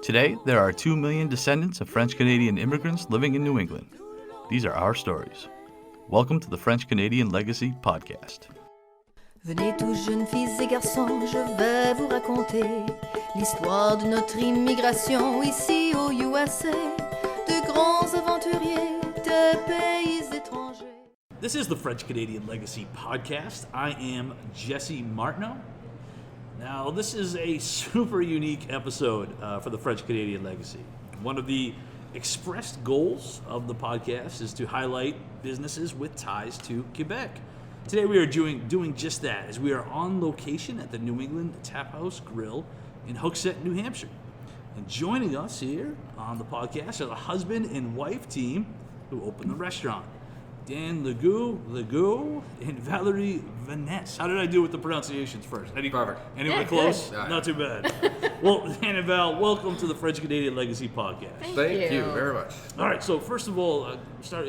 Today, there are 2 million descendants of French-Canadian immigrants living in New England. These are our stories. Welcome to the French-Canadian Legacy Podcast. Venez tous jeunes filles et garçons, je vais vous raconter l'histoire de notre immigration ici au USA, de grands aventuriers, de pays étrangers. This is the French-Canadian Legacy Podcast. I am Jesse Martineau. Now, this is a super unique episode for the French-Canadian Legacy. One of the expressed goals of the podcast is to highlight businesses with ties to Quebec. Today we are doing just that, as we are on location at the New England Tap House Grille in Hooksett, New Hampshire. And joining us here on the podcast are the husband and wife team who opened the restaurant. Dan Lagueux and Valerie Vanasse. How did I do with the pronunciations first? Perfect. Anywhere close? Good. Not too bad. Well, Dan and Val, welcome to the French-Canadian Legacy Podcast. Thank you very much. All right, so first of all, I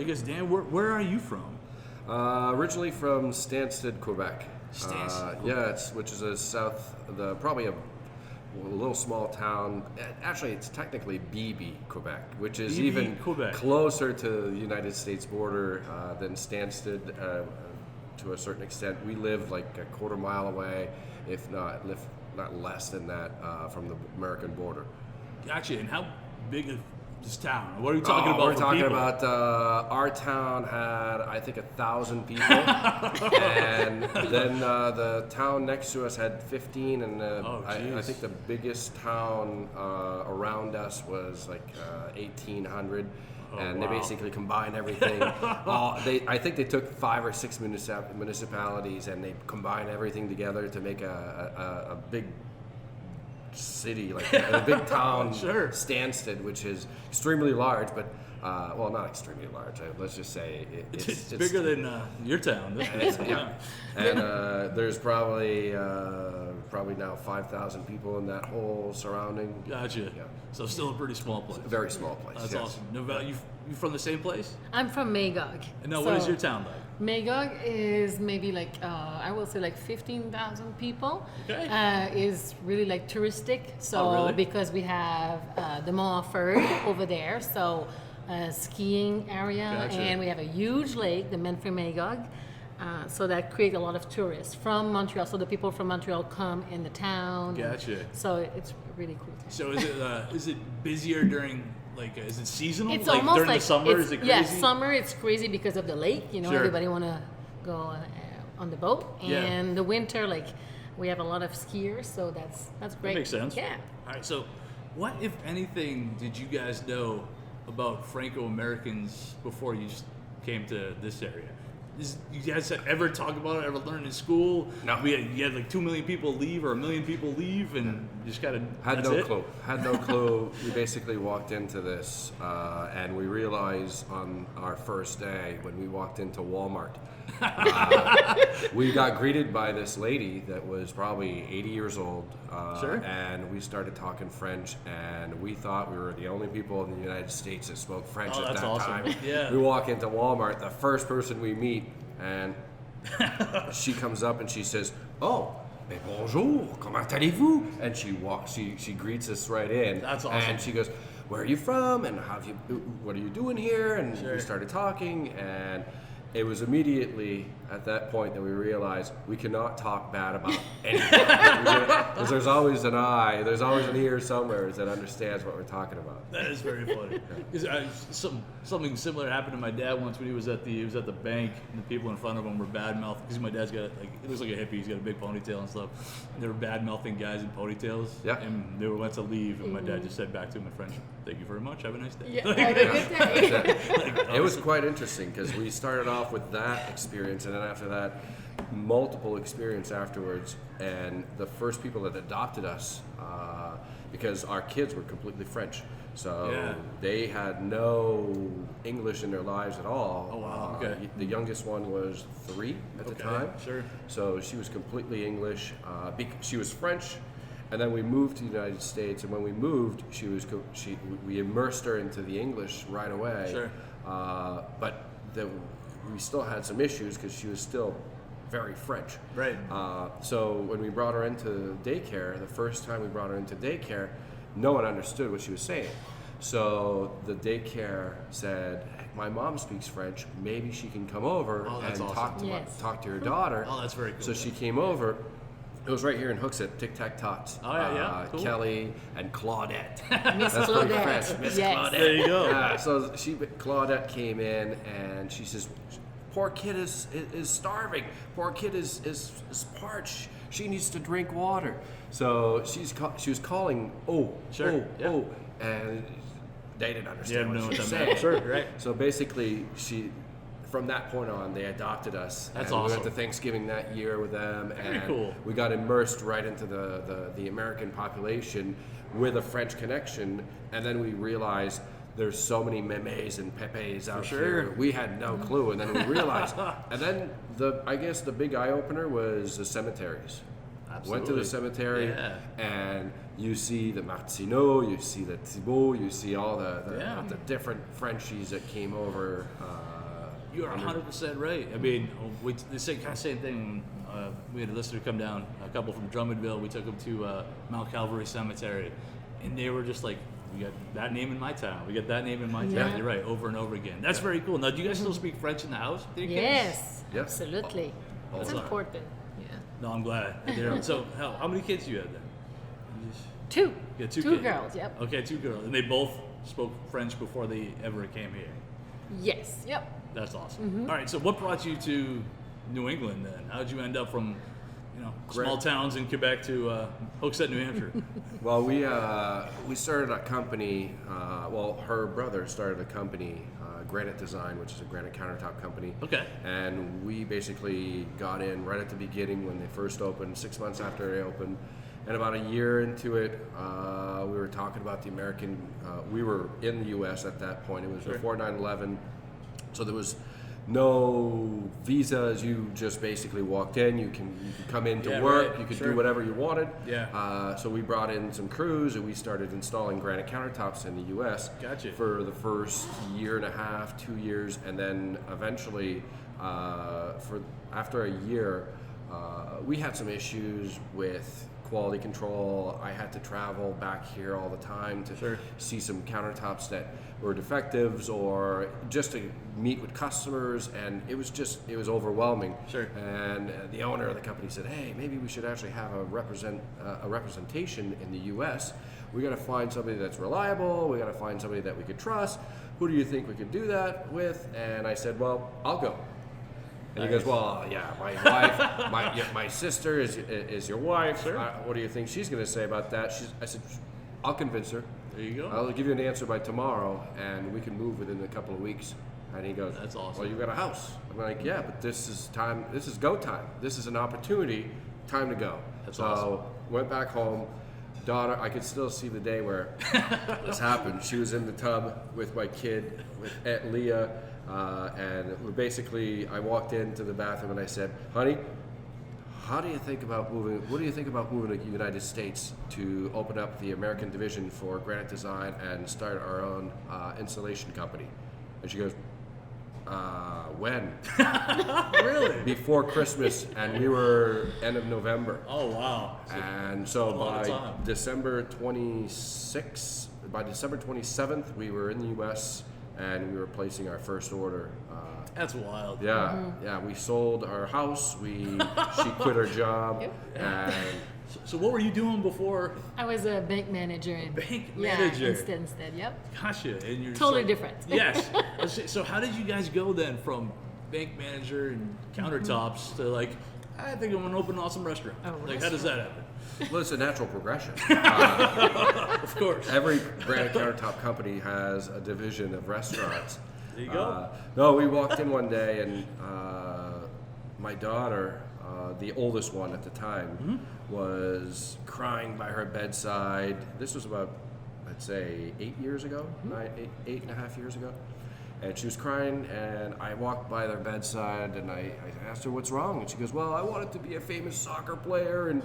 guess, Dan, where are you from? Originally from Stansted, Quebec. Stansted, which is probably a little small town. Actually, it's technically BB, Quebec, which is even Quebec. Closer to the United States border than Stansted to a certain extent. We live like a quarter mile away, if not less than that, from the American border. Gotcha. And how big is this town? What are you talking about? We're talking about our town had, I think, 1,000 people, and then the town next to us had 15, and I think the biggest town around us was like 1,800. And they basically combined everything. I think they took 5 or 6 municipalities, and they combined everything together to make a big city, like a big town. Sure. Stansted, which is extremely large, but not extremely large. Let's just say it's bigger than your town. And there's probably now 5,000 people in that whole surrounding. Gotcha. Yeah. So still a pretty small place. A very small place. That's yes. awesome. Now, you from the same place? I'm from Magog. And now, what is your town like? Magog is maybe like, I will say like 15,000 people. Okay. Is really like touristic. So really? Because we have the Mont Ferd over there, so skiing area, Gotcha. and we have a huge lake, the Menfrey Magog. So that creates a lot of tourists from Montreal. So the people from Montreal come in the town. Gotcha. So it's really cool. So is it busier during, like, is it seasonal? It's like almost during like the summer, is it crazy? Yeah, summer it's crazy because of the lake. You know, Sure. Everybody want to go on the boat. And the winter, like, we have a lot of skiers, so that's great. That makes sense. Yeah. All right, so what, if anything, did you guys know about Franco-Americans before you just came to this area? You guys ever talk about it, ever learn in school? No. You had like 2 million people leave, or 1 million people leave, and you just kind of Had no clue. We basically walked into this, and we realized on our first day when we walked into Walmart, we got greeted by this lady that was probably 80 years old. Sure. And we started talking French, and we thought we were the only people in the United States that spoke French at that's that awesome. time. Yeah. We walk into Walmart, the first person we meet, and she comes up and she says, "Oh, mais bonjour, comment allez-vous?" And she greets us right in. That's awesome. And she goes, "Where are you from? And what are you doing here?" And Sure. we started talking, and it was immediately at that point that we realized we cannot talk bad about anything. Because there's always an eye, there's always an ear somewhere that understands what we're talking about. That is very funny. 'Cause something similar happened to my dad once when he was at the bank, and the people in front of him were bad mouthing, because my dad's got, like, it looks like a hippie. He's got a big ponytail and stuff. And they were bad mouthing guys in ponytails. Yeah. And they were went to leave, and my dad just said back to him in French, "Thank you very much. Have a nice day." Yeah, have a good day. It was quite interesting because we started off with that experience, and then after that, multiple experience afterwards. And the first people that adopted us, because our kids were completely French, so they had no English in their lives at all. Oh wow! Okay. The youngest one was 3 at the time. Sure. So she was completely English. She was French. And then we moved to the United States, and when we moved, we immersed her into the English right away. Sure. But we still had some issues because she was still very French. Right. So when we brought her into daycare, the first time we brought her into daycare, no one understood what she was saying. So the daycare said, my mom speaks French, maybe she can come over and awesome. talk to your daughter. Oh, that's very cool. So she came over. It was right here in Hooksett, Tic Tac Tots. Oh, yeah. Cool. Kelly and Claudette. Miss That's pretty French. Claudette. Miss Yes. Claudette. There you go. So Claudette came in and she says, poor kid is starving. Poor kid is parched. She needs to drink water. So she was calling, and they didn't understand what she was saying. Sure, right. So basically, from that point on, they adopted us. That's and awesome. We went to Thanksgiving that year with them, Very and cool. we got immersed right into the American population with a French connection, and then we realized there's so many memes and pepes out here. We had no clue, and then we realized. And then I guess the big eye opener was the cemeteries. Absolutely. Went to the cemetery, and you see the Martineau, you see the Thibault, you see all the different Frenchies that came over. You are 100% right. I mean, the same thing. We had a listener come down, a couple from Drummondville. We took them to Mount Calvary Cemetery, and they were just like, "We got that name in my town. We got that name in my town." Yeah. You're right, over and over again. That's very cool. Now, do you guys still speak French in the house? with your kids? Yes, Yep. absolutely. All It's the time. important. Yeah. No, I'm glad. So, how many kids do you have then? Two. You got two Two kids. girls. Yep. Okay, 2 girls, and they both spoke French before they ever came here. Yes. Yep. That's awesome. All right, so what brought you to New England then? How did you end up from, small towns in Quebec to Hooksett, New Hampshire? Well, we started a company. Her brother started a company, Granite Design, which is a granite countertop company. Okay. And we basically got in right at the beginning when they first opened, 6 months after they opened. And about a year into it, we were talking about the American. We were in the U.S. at that point. It was before 9/11, so there was no visas. You just basically walked in. You can come in to work. Right. You could do whatever you wanted. Yeah. So we brought in some crews and we started installing granite countertops in the U.S. Gotcha. For the first year and a half, 2 years, and then eventually, after a year, we had some issues with quality control. I had to travel back here all the time to see some countertops that were defectives or just to meet with customers, and it was overwhelming. Sure. And the owner of the company said, hey, maybe we should actually have a representation in the U.S. We got to find somebody that's reliable. We got to find somebody that we could trust. Who do you think we could do that with? And I said, well, I'll go. And he goes, well, yeah, my wife, my sister is your wife. Sure. What do you think she's going to say about that? I said, I'll convince her. There you go. I'll give you an answer by tomorrow, and we can move within a couple of weeks. And he goes, That's awesome. well, you got a house. I'm like, yeah, but this is time. This is go time. This is an opportunity. Time to go. That's so awesome. Went back home. Daughter, I could still see the day where this happened. She was in the tub with my kid, with Aunt Leah. And I walked into the bathroom and I said, honey, what do you think about moving to the United States to open up the American division for Granite Design and start our own installation company? And she goes, when? Really? Before Christmas, and we were end of November. Oh, wow. And so lot of by time. December 27th, we were in the U.S. and we were placing our first order. That's wild. Yeah, we sold our house. She quit her job, and So what were you doing before? I was a bank manager. Bank manager. Instead, yep. Gotcha. And you're just Totally like- different. Yes. So how did you guys go then from bank manager and countertops to like, I think I'm gonna open an awesome restaurant? Like, how does that happen? well, it's a natural progression. Of course. Every granite countertop company has a division of restaurants. There you go. No, we walked in one day and my daughter, the oldest one at the time, was crying by her bedside. This was about, I'd say, 8 years ago, 8.5 years ago. And she was crying, and I walked by their bedside, and I asked her what's wrong, and she goes, well, I wanted to be a famous soccer player, and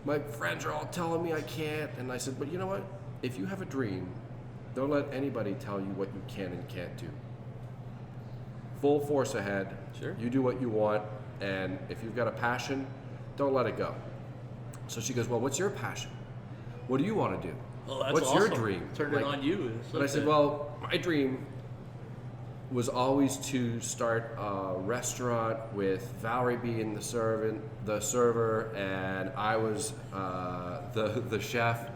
my friends are all telling me I can't. And I said, but you know what? If you have a dream, don't let anybody tell you what you can and can't do. Full force ahead. Sure. You do what you want. And if you've got a passion, don't let it go. So she goes, well, what's your passion? What do you want to do? Oh, that's what's awesome. your dream? Turned it on you. And I said, well, my dream was always to start a restaurant with Valerie being the server, and I was the chef.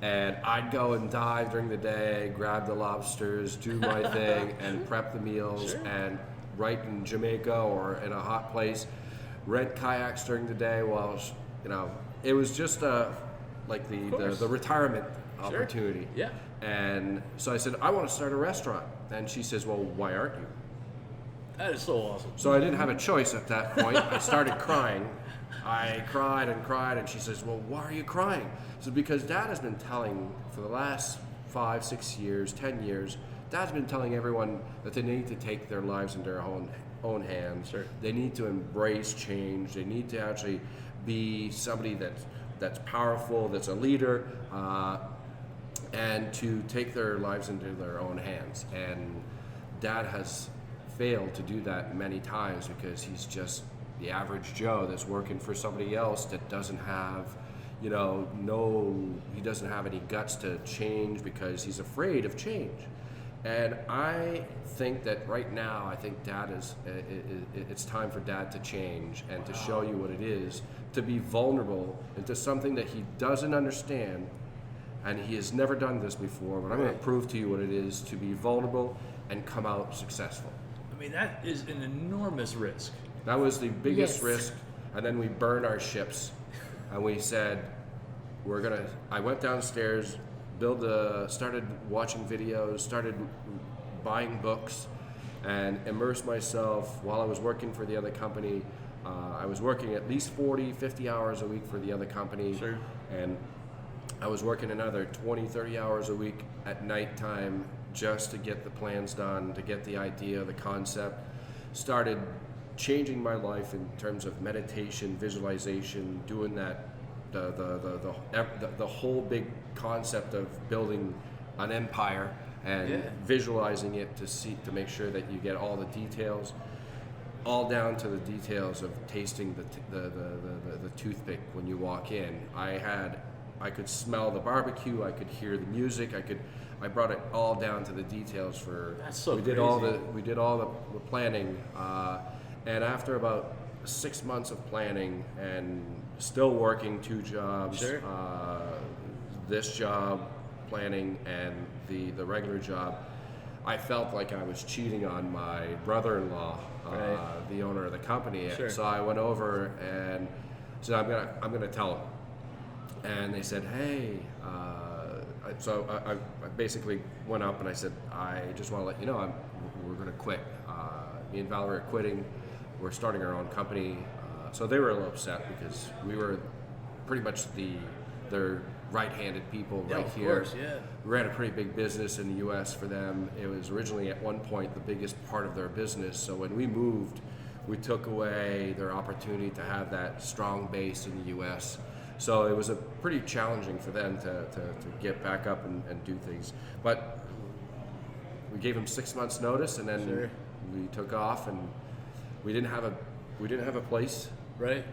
And I'd go and dive during the day, grab the lobsters, do my thing, and prep the meals, and right in Jamaica or in a hot place, rent kayaks during the day while, it was just like the retirement opportunity. Yeah. And so I said, I want to start a restaurant. And she says, well, why aren't you? That is so awesome. So I didn't have a choice at that point. I started crying. I cried and cried, and she says, well, why are you crying? I said, because Dad has been telling for the last 5, 6 years, 10 years, Dad's been telling everyone that they need to take their lives in their own hands. Sure. They need to embrace change. They need to actually be somebody that's powerful, that's a leader, and to take their lives into their own hands. And Dad has failed to do that many times because he's just the average Joe that's working for somebody else that doesn't have, he doesn't have any guts to change because he's afraid of change. And I think that right now, I think it's time for Dad to change and to show you what it is, to be vulnerable into something that he doesn't understand, and he has never done this before, but I'm going to prove to you what it is to be vulnerable and come out successful. I mean, that is an enormous risk. That was the biggest Yes. risk, and then we burned our ships, and we said, I went downstairs, started watching videos, started buying books, and immersed myself while I was working for the other company. I was working at least 40, 50 hours a week for the other company, Sure. and I was working another 20, 30 hours a week at nighttime just to get the plans done, to get the idea, the concept. Started changing my life in terms of meditation, visualization, doing that, the whole big concept of building an empire and visualizing it to make sure that you get all the details, all down to the details of tasting the toothpick when you walk in. I could smell the barbecue, I could hear the music, I brought it all down to the details for. That's so we did crazy. We did all the planning, and after about 6 months of planning and still working 2 jobs, Sure. This job, planning, and the regular job, I felt like I was cheating on my brother-in-law, Right. the owner of the company. Sure. So I went over and said, I'm gonna tell him. And they said, hey. So I basically went up and I said, I just want to let you know we're going to quit. Me and Valerie are quitting. We're starting our own company. So they were a little upset because we were pretty much their right-handed people right of here. course, yeah. We ran a pretty big business in the U.S. for them. It was originally at one point the biggest part of their business. So when we moved, we took away their opportunity to have that strong base in the U.S. So it was a pretty challenging for them to get back up and do things. But we gave them 6 months notice, and then Sure. we took off, and we didn't have a place, Right.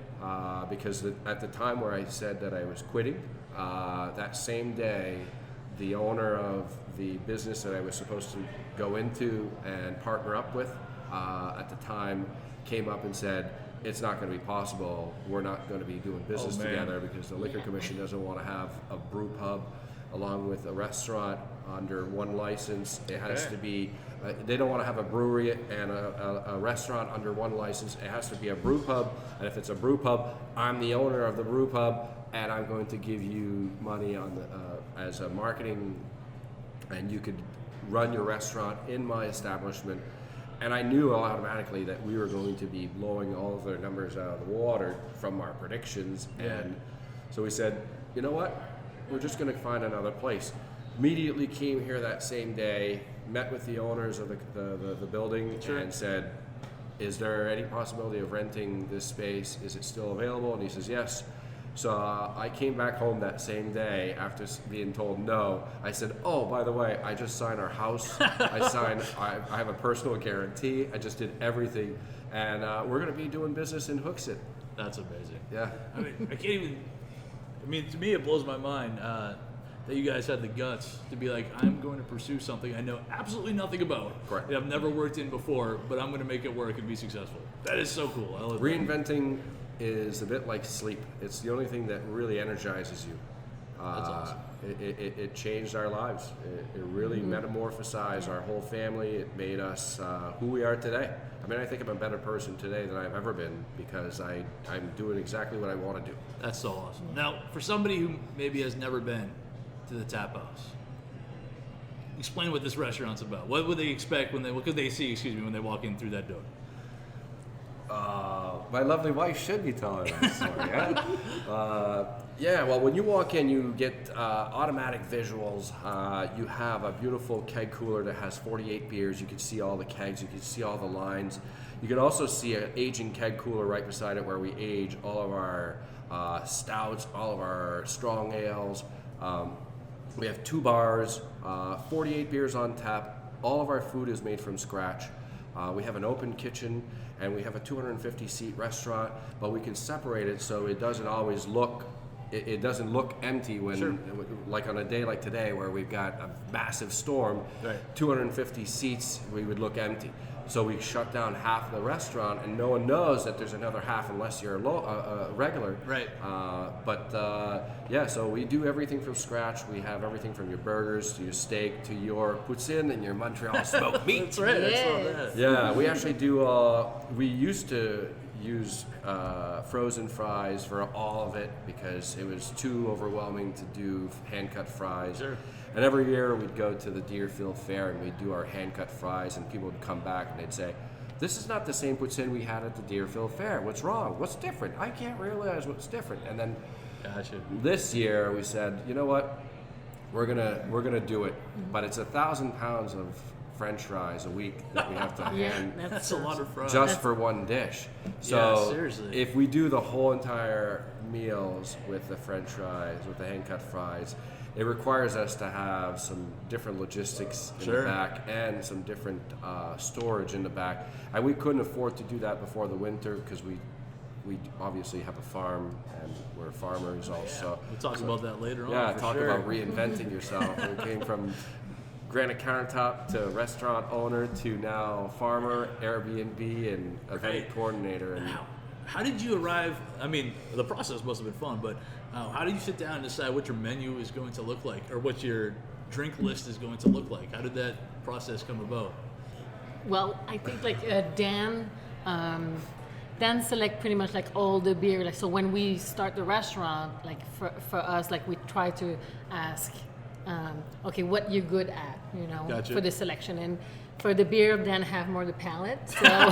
because at the time where I said that I was quitting, that same day, the owner of the business that I was supposed to go into and partner up with at the time came up and said, it's not going to be possible. We're not going to be doing business man. together because the Liquor Commission doesn't want to have a brew pub along with a restaurant under one license. It has Okay. to be, they don't want to have a brewery and a restaurant under one license. It has to be a brew pub, and if it's a brew pub, I'm the owner of the brew pub, and I'm going to give you money on as a marketing, and you could run your restaurant in my establishment. And I knew automatically that we were going to be blowing all of their numbers out of the water from our predictions. And so we said, you know what? We're just going to find another place. Immediately came here that same day, met with the owners of the building, Sure. and said, is there any possibility of renting this space? Is it still available? And he says, yes. So I came back home that same day after being told no. I said, oh, by the way, I just signed our house. I have a personal guarantee. I just did everything And we're going to be doing business in Hooksett. That's amazing. Yeah. I mean, I can't even. I mean, to me, it blows my mind that you guys had the guts to be like, I'm going to pursue something I know absolutely nothing about. Correct. That I've never worked in before, but I'm going to make it work and be successful. That is so cool. I love that. Reinventing is a bit like sleep. It's the only thing that really energizes you. That's awesome. It changed our lives. It really metamorphosized our whole family. It made us who we are today. I mean, I think I'm a better person today than I've ever been because I'm doing exactly what I want to do. That's so awesome. Now, for somebody who maybe has never been to the Tap House, explain what this restaurant's about. What would they expect what could they see, when they walk in through that door? My lovely wife should be telling that story. Yeah, well, when you walk in, you get automatic visuals. You have a beautiful keg cooler that has 48 beers. You can see all the kegs. You can see all the lines. You can also see an aging keg cooler right beside it where we age all of our stouts, all of our strong ales. We have 2 bars, 48 beers on tap. All of our food is made from scratch. We have an open kitchen, and we have a 250-seat restaurant, but we can separate it so it doesn't always look, it doesn't look empty when, like on a day like today where we've got a massive storm, 250 seats, we would look empty. So we shut down half of the restaurant, and no one knows that there's another half unless you're a regular. Right. Yeah, so we do everything from scratch. We have everything from your burgers to your steak to your poutine and your Montreal smoked meat. That's right. I saw that. Yeah, we actually do. We used to use frozen fries for all of it because it was too overwhelming to do hand-cut fries. Sure. And every year we'd go to the Deerfield Fair and we'd do our hand-cut fries, and people would come back and they'd say, "This is not the same poutine we had at the Deerfield Fair. What's wrong? What's different? I can't realize what's different." And then this year we said, you know what? We're gonna do it, but it's 1,000 pounds of French fries a week that we have to hand. That's a lot of fries. Just for one dish. So Yeah, seriously. if we do the whole entire meals with the French fries, with the hand-cut fries, it requires us to have some different logistics in the back and some different storage in the back. And we couldn't afford to do that before the winter because we obviously have a farm and we're farmers also. We'll talk about that later on. Yeah, for talk sure. about reinventing yourself. We came from granite countertop to restaurant owner to now farmer, Airbnb, and event coordinator. And How did you arrive? I mean, the process must have been fun, but how did you sit down and decide what your menu is going to look like, or what your drink list is going to look like? How did that process come about? Well, I think Dan select pretty much like all the beer. Like, so when we start the restaurant, like for us, like we try to ask, okay, what you're good at, Gotcha. for the selection. And for the beer, Dan have more the palate. So,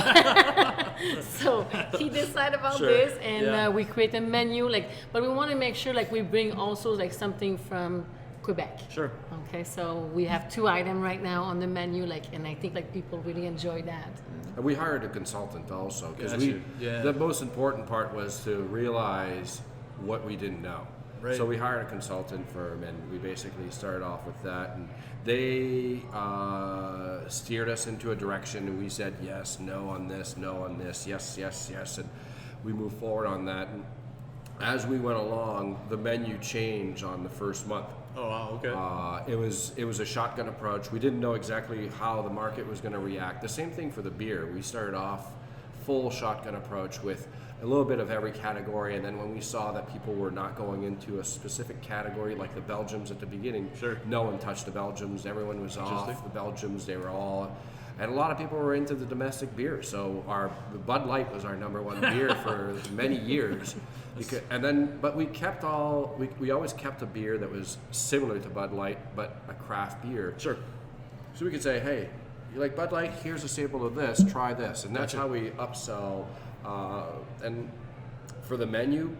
so he decided about this, and we create a menu. But we want to make sure we bring also something from Quebec. Sure. Okay, so we have 2 items right now on the menu, and I think people really enjoy that. And we hired a consultant also because Gotcha. the most important part was to realize what we didn't know. Right. So we hired a consultant firm, and we basically started off with that, and they steered us into a direction, and we said yes, no on this, yes, and we moved forward on that. And as we went along, the menu changed on the first month. Oh wow, okay. It was a shotgun approach. We didn't know exactly how the market was going to react. The same thing for the beer. We started off full shotgun approach with a little bit of every category, and then when we saw that people were not going into a specific category, like the Belgians at the beginning, no one touched the Belgians. Everyone was off the Belgians. They were all, and a lot of people were into the domestic beer. So the Bud Light was our number 1 beer for many years. But we kept we always kept a beer that was similar to Bud Light, but a craft beer. Sure. So we could say, hey, you like Bud Light? Here's a sample of this. Try this, and that's how we upsell. And for the menu,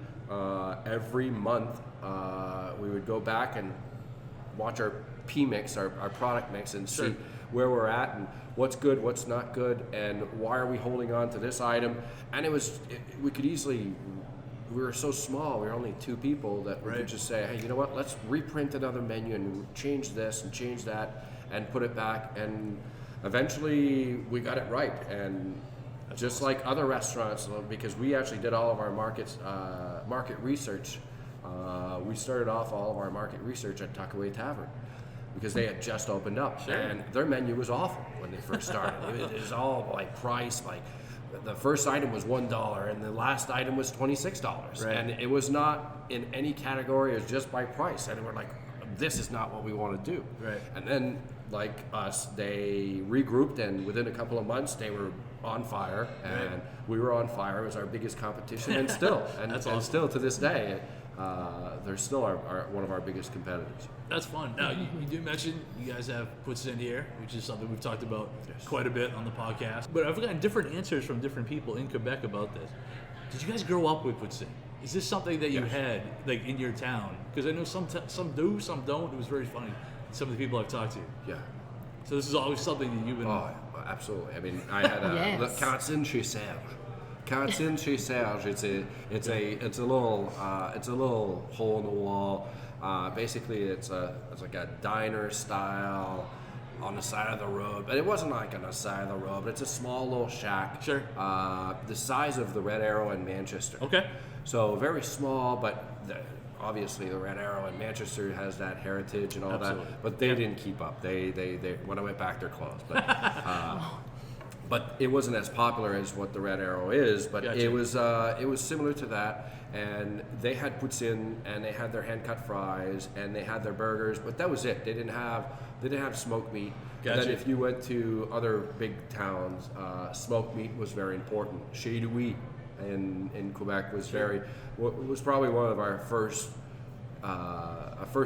every month we would go back and watch our P-mix, our product mix, and see where we're at and what's good, what's not good, and why are we holding on to this item. And we were so small, we were only 2 people, that we could just say, hey, you know what, let's reprint another menu and change this and change that and put it back. And eventually we got it right. And just like other restaurants, because we actually did all of our market research. We started off all of our market research at Totsai Tavern because they had just opened up, and their menu was awful when they first started. It was all like price, like the first item was $1 and the last item was $26, and it was not in any category. It was just by price, and we're like, this is not what we want to do. Right. And then, like us, they regrouped, and within a couple of months, they were on fire, and we were on fire. It was our biggest competition, and still, and still to this day, they're still one of our biggest competitors. That's fun. Now, you do mention you guys have poutine here, which is something we've talked about quite a bit on the podcast. But I've gotten different answers from different people in Quebec about this. Did you guys grow up with poutine? Is this something that you had like in your town? Because I know some do, some don't. It was very funny. Some of the people I've talked to. Yeah. So this is always something that you've been. Oh, absolutely. I mean, I had a Cantine chez Serge. Cantine chez Serge. It's a little hole in the wall. Basically, it's like a diner style on the side of the road, but it wasn't like on the side of the road. But it's a small little shack. Sure. The size of the Red Arrow in Manchester. Okay. So very small, but obviously the Red Arrow in Manchester has that heritage and all that. But they didn't keep up. They when I went back, they're closed. But it wasn't as popular as what the Red Arrow is. But it was similar to that. And they had poutine, and they had their hand-cut fries, and they had their burgers. But that was it. They didn't have smoked meat. And then if you went to other big towns, smoked meat was very important. Chez Louis in Quebec was was probably one of our first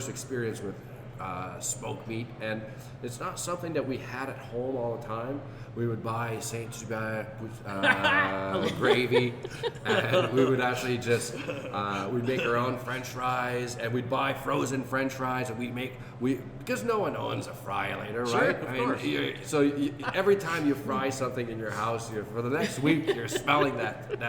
experience with smoked meat, and it's not something that we had at home all the time. We would buy Saint-Hubert gravy, and we would actually just we'd make our own French fries, and we'd buy frozen French fries, and because no one owns a fry later, right? Every time you fry something in your house, for the next week you're smelling that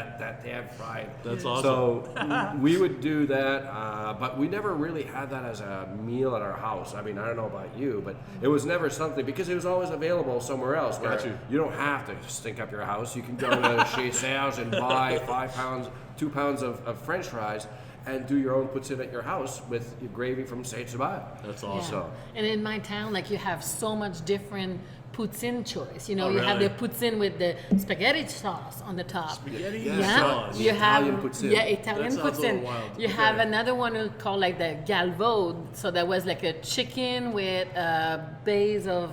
damn fry. That's awesome. So we would do that, but we never really had that as a meal at our house. I mean, I don't know about you, but it was never something, because it was always available somewhere else. You don't have to stink up your house. You can go to Chez Serge and buy 2 pounds of French fries and do your own poutine at your house with your gravy from Saint-Hubert. That's awesome. Yeah. And in my town, like, you have so much different poutine choice. You know, you really? have the poutine with the spaghetti sauce on the top. Spaghetti sauce. You have Italian poutine. Yeah, Italian That sounds a little poutine. wild. You have another one called like the galvaude. So that was like a chicken with base of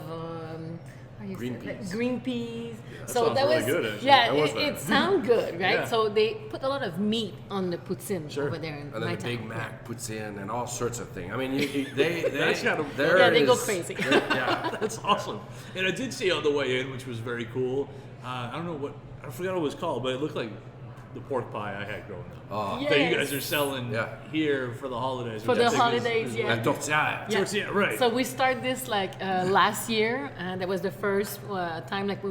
green peas. So that really was good, actually. it sounds good, right? Yeah. So they put a lot of meat on the poutine over there in And then my the town. Big Mac puts in and all sorts of things. I mean, they they go crazy. Yeah. That's awesome. And I did see on the way in, which was very cool. I forgot what it was called, but it looked like the pork pie I had growing up. Yes. That you guys are selling here for the holidays. For which I the think holidays, is yeah. And tortilla. Yeah, right. So we started this like last year, and that was the first time. Like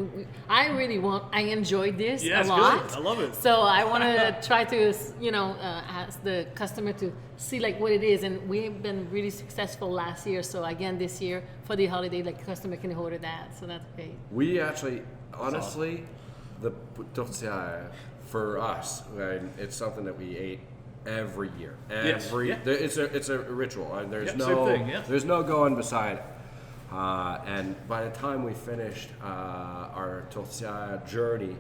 I enjoyed this a lot. Good. I love it. So I want to try to, ask the customer to see like what it is, and we've been really successful last year. So again, this year for the holiday, like customer can order that. So that's great. We actually, honestly, the tortilla for us, it's something that we ate every year. It's a ritual, and there's there's no going beside it. And by the time we finished our tortilla journey,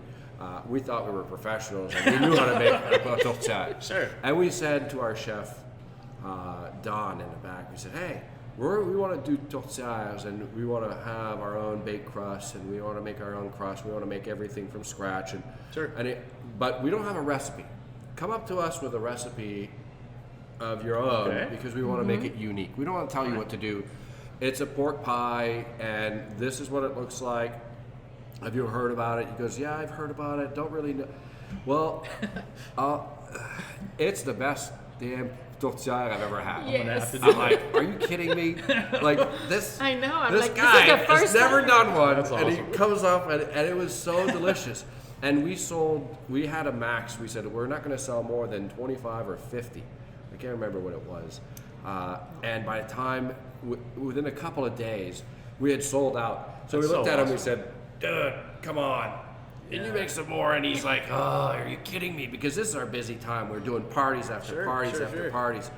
we thought we were professionals and we knew how to make a tortilla. Sure. And we said to our chef, Don, in the back, we said, hey, we want to do tortillas, and we want to have our own baked crust, and we want to make our own crust. We want to make everything from scratch, but we don't have a recipe. Come up to us with a recipe of your own, because we want to make it unique. We don't want to tell you what to do. It's a pork pie, and this is what it looks like. Have you heard about it? He goes, yeah, I've heard about it. Don't really know. Well, it's the best damn tortilla I've ever had. Yes. I'm like, are you kidding me? Like this. I know. I'm this like, guy this is the first has never time. done one, That's and he awesome. comes up, and it was so delicious. And we had a max. We said we're not going to sell more than 25 or 50. I can't remember what it was. And by the time, within a couple of days, we had sold out. So we looked at him. We said, "Dude, come on, and you make some more. And he's like, oh, are you kidding me? Because this is our busy time. We're doing parties after parties.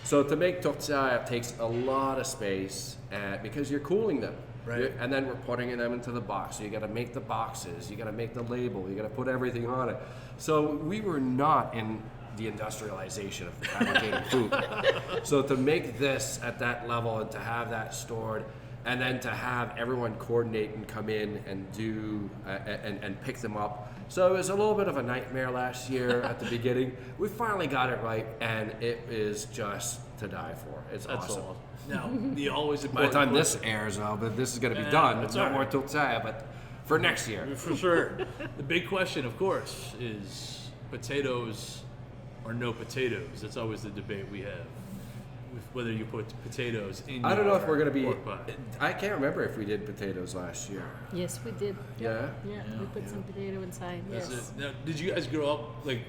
So to make Totsai takes a lot of space, because you're cooling them. Right. And then we're putting them into the box. So you got to make the boxes. You got to make the label. You got to put everything on it. So we were not in the industrialization of fabricating food. So to make this at that level and to have that stored, and then to have everyone coordinate and come in and do and pick them up. So it was a little bit of a nightmare last year at the beginning. We finally got it right, and it is just to die for. It's awesome. Now, the always By the important time this airs, but this is going to be done. That's No all more right. Totsai, but for next year. For sure. The big question, of course, is potatoes or no potatoes. That's always the debate we have. With whether you put potatoes in I don't know if we're going to be. pork pie. I can't remember if we did potatoes last year. Yes, we did. Yeah? Yeah, we put some potato inside. That's Yes. it. Now, did you guys grow up, like,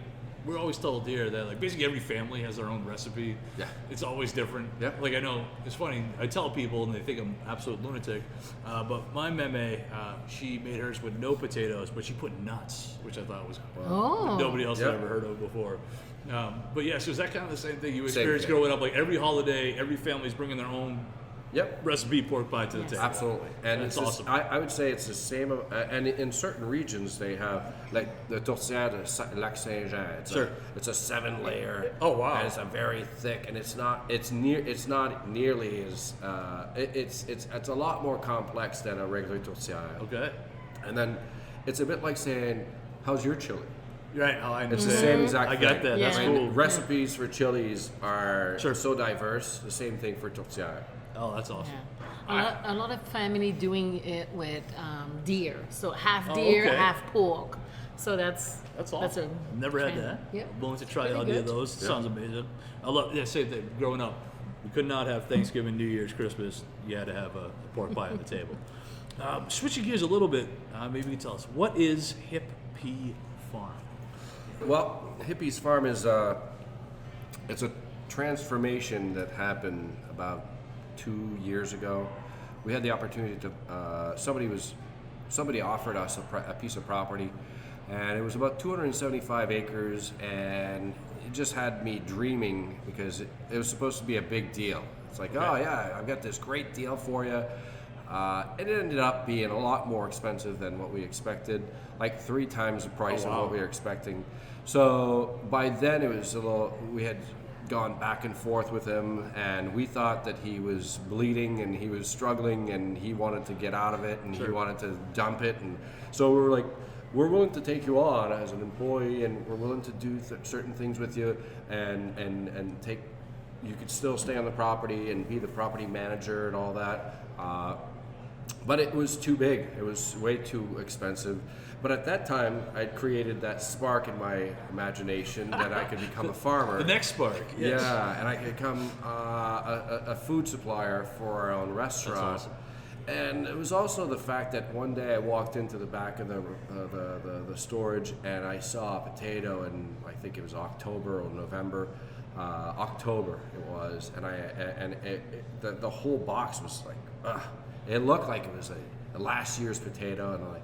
we're always told here that, like, basically every family has their own recipe. Yeah. It's always different. Yeah. Like, I know, it's funny, I tell people and they think I'm an absolute lunatic, but my meme, she made hers with no potatoes, but she put nuts, which I thought was Oh. nobody else Yep. had ever heard of before. But yeah, so is that kind of the same thing you Same experienced thing. growing up? Like, every holiday, every family's bringing their own Yep. recipe pork pie to the table. Absolutely, and That's it's awesome. I would say it's the same. And in certain regions, they have like the Totsai de Lac Saint Jean. Sure. It's a 7-layer. Oh, wow. And it's a very thick, and it's not nearly as it's a lot more complex than a regular Totsai. Okay. And then it's a bit like saying, "How's your chili?" Right. Oh, I It's understand. the same exact I thing. got that. That's Yeah. cool. Recipes for chilies are Sure. so diverse. The same thing for Totsai. Oh, that's awesome. Yeah. A lot of family doing it with deer. So half Oh, deer, okay. half pork. So that's awesome. Never had trend. that. Yep. I'm willing to try Pretty any of good. those. Sounds amazing. I love. Yeah, same thing. Growing up, we could not have Thanksgiving, New Year's, Christmas. You had to have a pork pie on the table. Switching gears a little bit, maybe you can tell us what is Hipp Farm. Well, Hippie's Farm is it's a transformation that happened about 2 years ago. We had the opportunity to somebody offered us a piece of property, and it was about 275 acres, and it just had me dreaming because it was supposed to be a big deal. It's like, oh yeah, I've got this great deal for you. It ended up being a lot more expensive than what we expected, like 3 times the price of what we were expecting. So by then it was we had gone back and forth with him, and we thought that he was bleeding and he was struggling and he wanted to get out of it and he wanted to dump it. And so we were like, we're willing to take you on as an employee, and we're willing to do certain things with you, and take, you could still stay on the property and be the property manager and all that. But it was too big. It was way too expensive. But at that time, I'd created that spark in my imagination that I could become a farmer. The next spark. Yes. Yeah, and I could become a food supplier for our own restaurant. That's awesome. And it was also the fact that one day I walked into the back of the storage, and I saw a potato, and I think it was October or November. October it was, and the whole box was like, it looked like it was a last year's potato, and I'm like,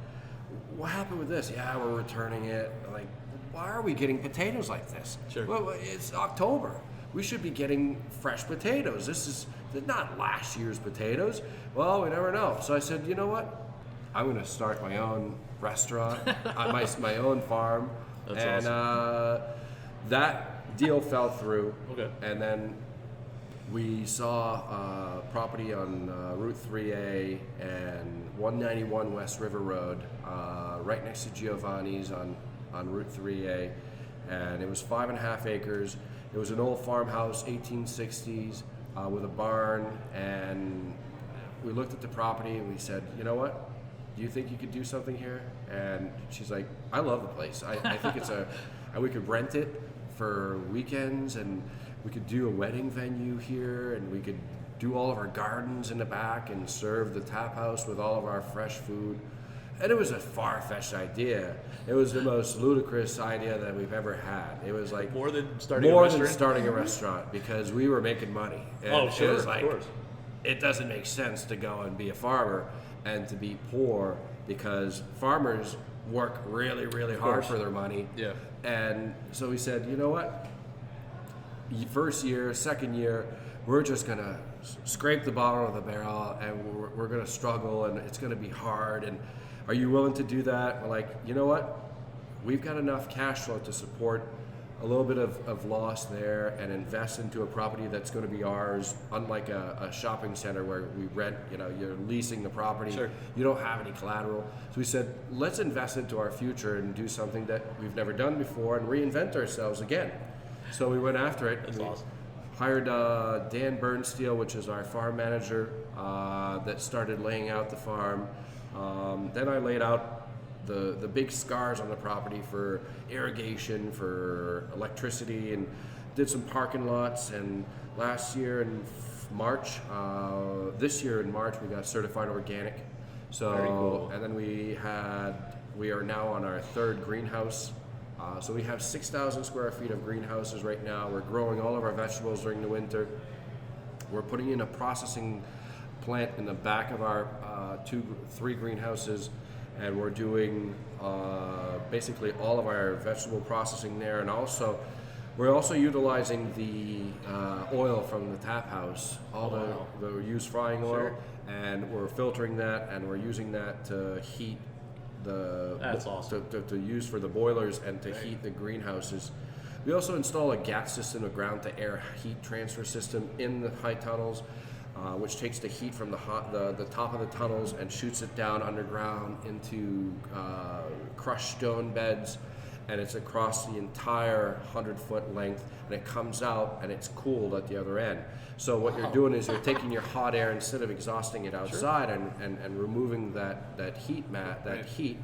what happened with this? Yeah, we're returning it. I'm like, why are we getting potatoes like this? Sure. Well, it's October. We should be getting fresh potatoes. This is not last year's potatoes. Well, we never know. So I said, you know what? I'm going to start my own restaurant, my own farm. That's awesome. That deal fell through. Okay. And then we saw property on Route 3A and 191 West River Road, right next to Giovanni's on Route 3A, and it was 5.5 acres. It was an old farmhouse, 1860s, with a barn, and we looked at the property and we said, you know what? Do you think you could do something here? And she's like, I love the place. I think we could rent it for weekends, and we could do a wedding venue here, and we could do all of our gardens in the back and serve the tap house with all of our fresh food. And it was a far-fetched idea. It was the most ludicrous idea that we've ever had. It was like More than starting a restaurant because we were making money. And Oh, sure, it was like, of course. it doesn't make sense to go and be a farmer and to be poor, because farmers work really, really hard for their money. Yeah. And so we said, you know what? First year, second year, we're just gonna scrape the bottom of the barrel, and we're gonna struggle, and it's gonna be hard. And are you willing to do that? We're like, you know what? We've got enough cash flow to support a little bit of loss there and invest into a property that's going to be ours, unlike a shopping center where we rent, you're leasing the property. Sure. You don't have any collateral. So we said, let's invest into our future and do something that we've never done before and reinvent ourselves again. So we went after it. That's awesome. Hired Dan Bernsteel, which is our farm manager, that started laying out the farm. Then I laid out the big scars on the property for irrigation, for electricity, and did some parking lots. And last year in March, this year in March, we got certified organic. So, very cool. And then we are now on our third greenhouse. So we have 6,000 square feet of greenhouses right now. We're growing all of our vegetables during the winter. We're putting in a processing plant in the back of our three greenhouses, and we're doing basically all of our vegetable processing there. And we're also utilizing the oil from the tap house, the used frying oil, Sure. and we're filtering that, and we're using that to heat That's awesome. to use for the boilers and to heat the greenhouses. We also install a gas system, a ground to air heat transfer system in the high tunnels, which takes the heat from the top of the tunnels and shoots it down underground into crushed stone beds, and it's across the entire 100-foot length, and it comes out and it's cooled at the other end. So what you're doing is you're taking your hot air, instead of exhausting it outside and removing that heat heat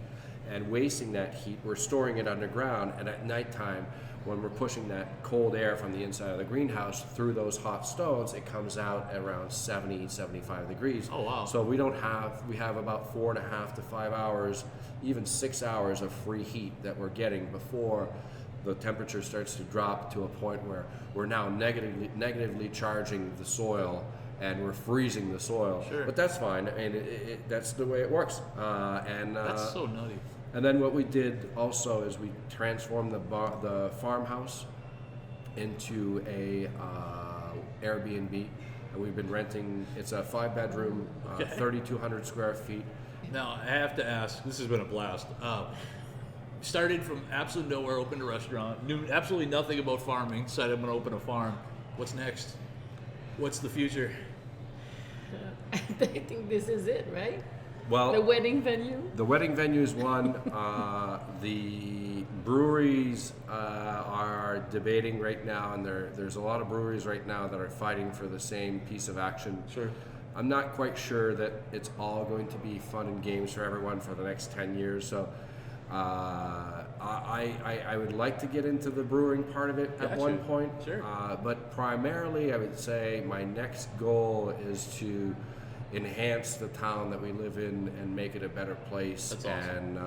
and wasting that heat, we're storing it underground, and at nighttime, when we're pushing that cold air from the inside of the greenhouse through those hot stones, it comes out at around 70, 75 degrees. Oh, wow. So we have about 4.5 to 5 hours, even 6 hours of free heat that we're getting before the temperature starts to drop to a point where we're now negatively charging the soil, and we're freezing the soil. Sure. But that's fine, and that's the way it works. That's so nutty. And then what we did also is we transformed the farmhouse into a Airbnb, and we've been renting. It's a 5-bedroom, 3,200 square feet. Now, I have to ask, this has been a blast. Started from absolute nowhere, opened a restaurant, knew absolutely nothing about farming, decided I'm going to open a farm. What's next? What's the future? I think this is it, right? Well, The wedding venue? the wedding venue is one. The breweries are debating right now, and there's a lot of breweries right now that are fighting for the same piece of action. Sure. I'm not quite sure that it's all going to be fun and games for everyone for the next 10 years. So I would like to get into the brewing part of it at Gotcha. one point. Sure. But primarily, I would say my next goal is to enhance the town that we live in and make it a better place. That's awesome. And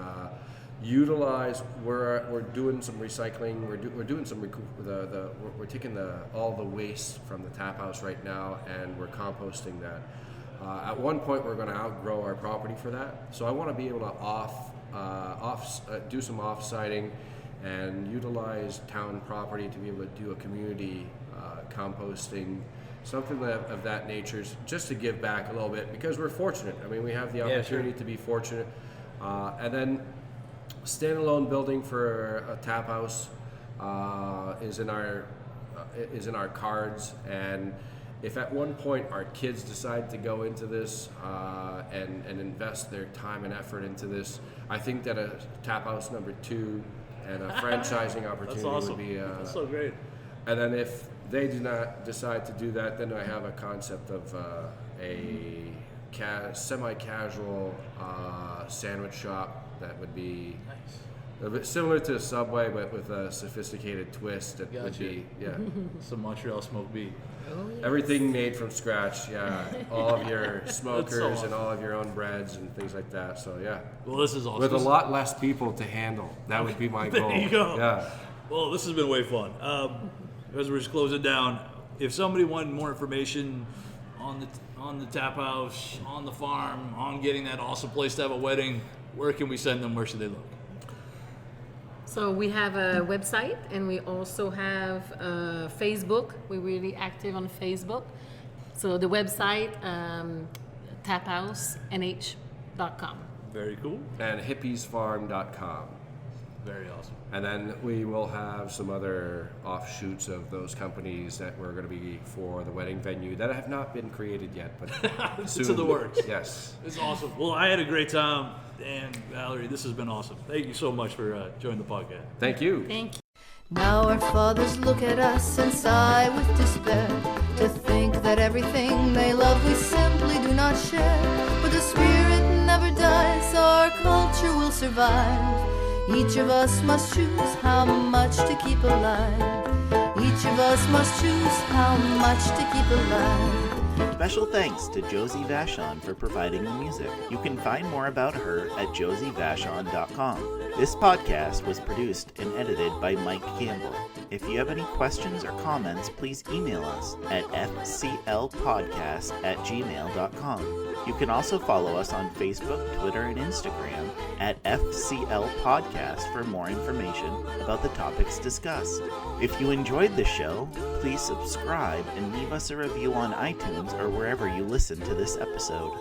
utilize. We're doing some recycling. We're doing some we're taking all the waste from the tap house right now, and we're composting that. At one point, we're going to outgrow our property for that. So I want to be able to do some off-siting and utilize town property to be able to do a community composting, something of that nature, just to give back a little bit, because we're fortunate. I mean, we have the opportunity to be fortunate. And then standalone building for a tap house is in our cards. And if at one point our kids decide to go into this and invest their time and effort into this, I think that a tap house number 2 and a franchising opportunity That's awesome. would be. That's so great. And then if they do not decide to do that, then I have a concept of a semi-casual sandwich shop that would be a bit similar to a Subway, but with a sophisticated twist. It would Gotcha. be, Some Montreal smoked beef. everything made from scratch. Yeah, all of your smokers awesome. and all of your own breads and things like that. So yeah, Well, this is awesome. with a lot less people to handle. That would be my goal. There you go. Yeah. Well, this has been way fun. As we're just closing down, if somebody wanted more information on the tap house, on the farm, on getting that awesome place to have a wedding, where can we send them? Where should they look? So we have a website, and we also have Facebook. We're really active on Facebook. So the website, taphousenh.com. Very cool. And hippiesfarm.com. Very awesome. And then we will have some other offshoots of those companies that we're going to be for the wedding venue that have not been created yet, but soon. It's in the works. Yes. It's awesome. Well, I had a great time, and Valerie, this has been awesome. Thank you so much for joining the podcast. Thank you. Thank you. Now our fathers look at us and sigh with despair, to think that everything they love we simply do not share. But the spirit never dies, our culture will survive. Each of us must choose how much to keep alive. Each of us must choose how much to keep alive. Special thanks to Josie Vachon for providing the music. You can find more about her at josievachon.com. This podcast was produced and edited by Mike Campbell. If you have any questions or comments, please email us at fclpodcast@gmail.com. You can also follow us on Facebook, Twitter, and Instagram at FCL Podcast for more information about the topics discussed. If you enjoyed the show, please subscribe and leave us a review on iTunes or wherever you listen to this episode.